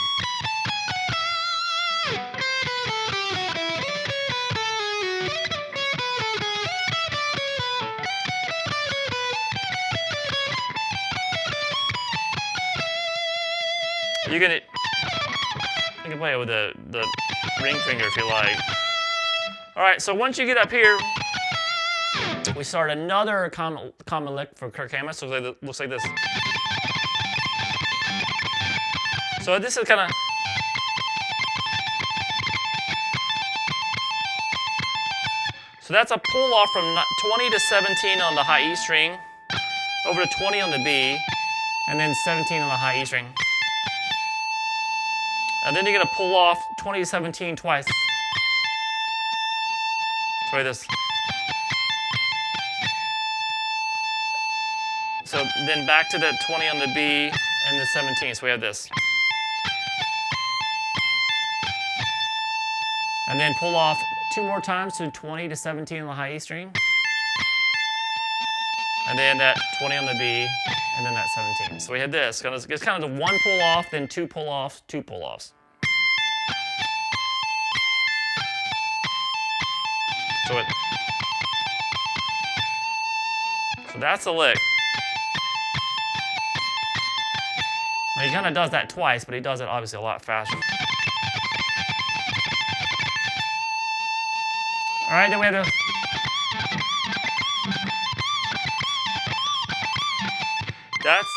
You can play it with the ring finger if you like. All right, so once you get up here, we start another common lick for Kirk Hammett. So it looks like this. So this is kind of. So that's a pull off from 20 to 17 on the high E string, over to 20 on the B, and then 17 on the high E string. And then you're going to pull off 20 to 17 twice. Try this. So then back to the 20 on the B and the 17. So we have this. And then pull off 2 more times to 20 to 17 on the high E string. And then that 20 on the B, and then that 17. So we had this. It's kind of the 1 pull off, then 2 pull offs, 2 pull offs. So that's the lick. Now he kind of does that twice, but he does it obviously a lot faster. All right, then we have the. That's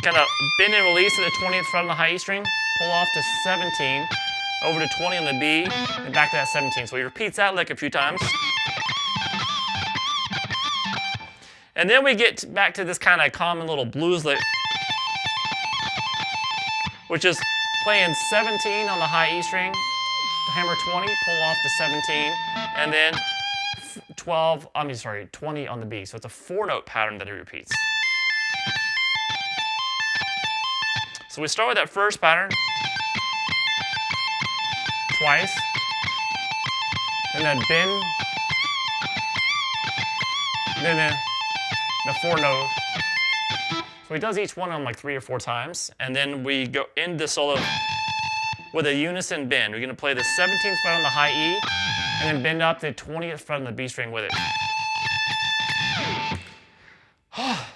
kind of bend and release at the 20th fret on the high E string, pull off to 17, over to 20 on the B, and back to that 17. So he repeats that lick a few times. And then we get back to this kind of common little blues lick, which is playing 17 on the high E string, hammer 20, pull off to 17, and then 20 on the B. So it's a 4-note pattern that he repeats. So we start with that first pattern twice, and then bend, then the 4-note. So he does each one on like 3 or 4 times, and then we go into the solo with a unison bend. We're going to play the 17th fret on the high E, and then bend up the 20th fret on the B string with it.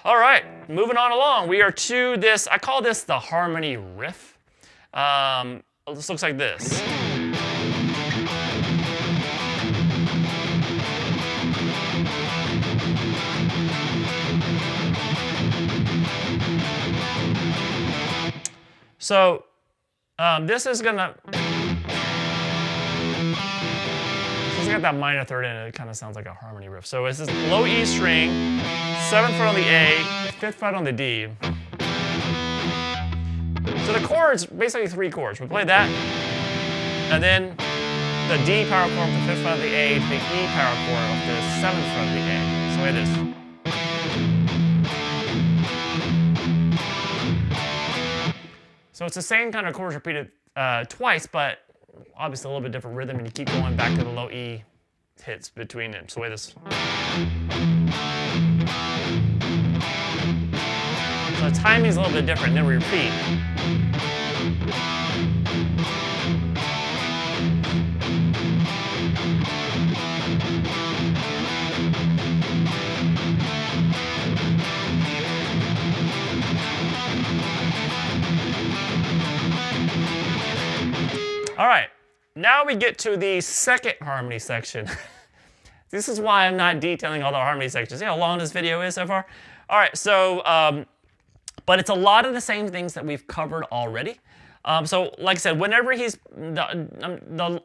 All right, moving on along. We are to this, I call this the harmony riff. This looks like this. So this is gonna. It's got that minor third in it. It kind of sounds like a harmony riff. So it's this low E string, 7th fret on the A, 5th fret on the D. So the chords, basically 3 chords. We play that, and then the D power chord off the 5th fret of the A to the E power chord off the 7th fret of the A. So we have this. So it's the same kind of chords repeated twice, but obviously a little bit different rhythm, and you keep going back to the low E hits between them. So wait this. So the timing's a little bit different, then we repeat. All right, now we get to the second harmony section. This is why I'm not detailing all the harmony sections. See how long this video is so far? All right, so, but it's a lot of the same things that we've covered already. So, like I said, whenever he's, the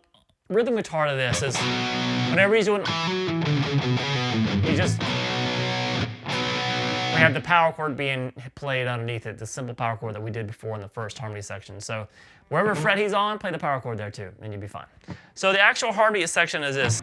rhythm guitar to this is, whenever he's doing, he just, we have the power chord being played underneath it, the simple power chord that we did before in the first harmony section. So wherever fret he's on, play the power chord there too, and you'll be fine. So the actual harmony section is this.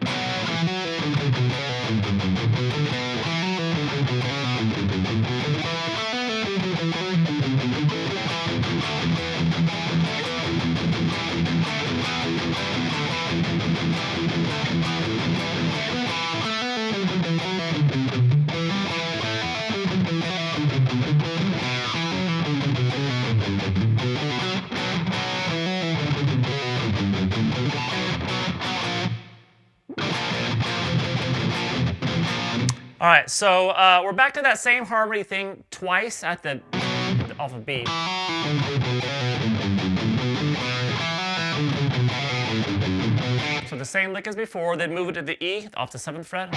All right, so we're back to that same harmony thing twice at the off of B. the same lick as before, then move it to the E off the 7th fret.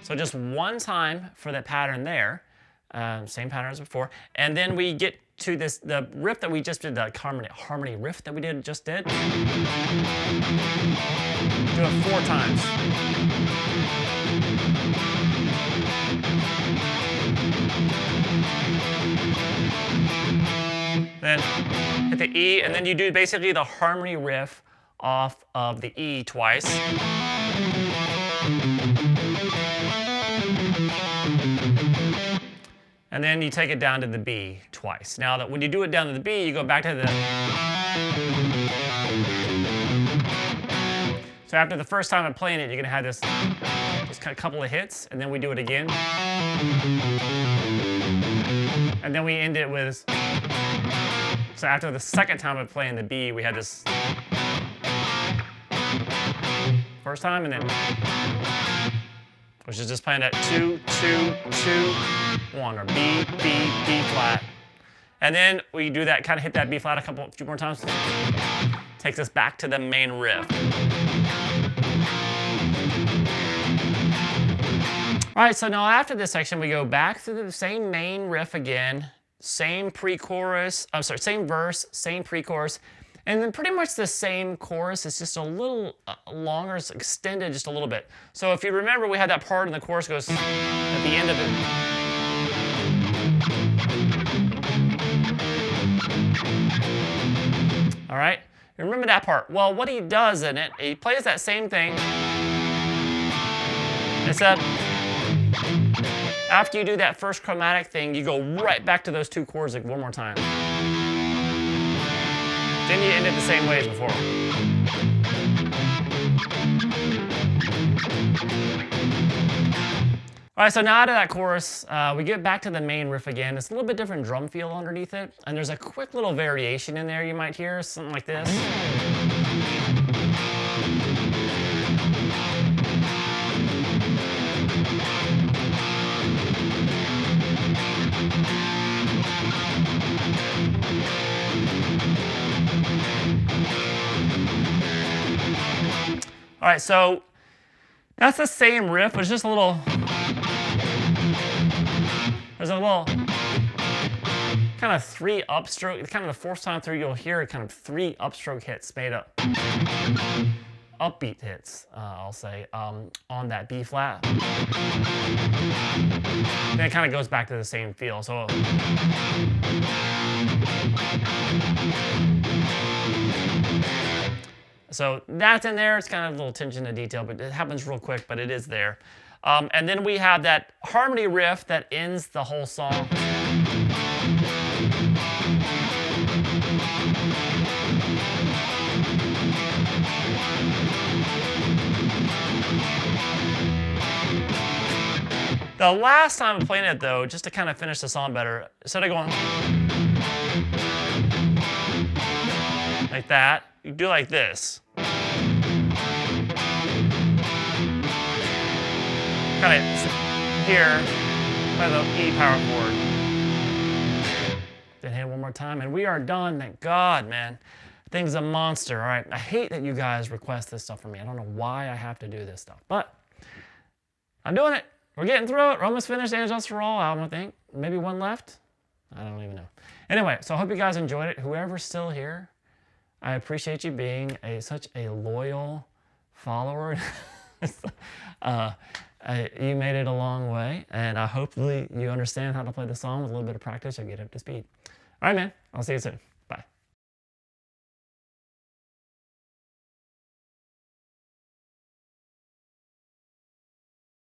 So just one time for that pattern there, same pattern as before, and then we get to the riff that we just did, the harmony riff that we just did. Do it 4 times. Then hit the E, and then you do basically the harmony riff off of the E twice. And then you take it down to the B twice. Now, that when you do it down to the B, you go back to the... So after the first time of playing it, you're going to have this just a couple of hits, and then we do it again. And then we end it with... So after the second time of playing the B, we had this first time, and then... which is just playing that 2, 2, 2, 1, or B, B, B flat. And then we do that, kind of hit that B flat a few more times. Takes us back to the main riff. All right, so now after this section, we go back through the same main riff again, same pre-chorus, same verse, same pre-chorus, and then pretty much the same chorus. It's just a little longer, it's extended just a little bit. So if you remember, we had that part and the chorus goes at the end of it. All right, you remember that part. Well, what he does in it, he plays that same thing, except after you do that first chromatic thing, you go right back to those 2 chords like one more time. Then you end it the same way as before. All right, so now out of that chorus, we get back to the main riff again. It's a little bit different drum feel underneath it, and there's a quick little variation in there you might hear, something like this. All right, so that's the same riff, but it's just a little, there's a little kind of 3 upstroke, kind of the 4th time through you'll hear kind of 3 upstroke hits made up, upbeat hits, I'll say, on that B flat. Then it kind of goes back to the same feel, so. So that's in there. It's kind of a little attention to detail, but it happens real quick, but it is there. And then we have that harmony riff that ends the whole song. The last time I'm playing it, though, just to kind of finish the song better, instead of going like that, you do like this. Kind of here, play the E power chord. Then hit it one more time, and we are done. Thank God, man. Thing's a monster. All right, I hate that you guys request this stuff from me. I don't know why I have to do this stuff, but I'm doing it. We're getting through it. We're almost finished And Just For All album, I think. Maybe one left. I don't even know. Anyway, so I hope you guys enjoyed it. Whoever's still here, I appreciate you being such a loyal follower. You made it a long way, and hopefully you understand how to play the song. With a little bit of practice, you'll get up to speed. All right, man. I'll see you soon.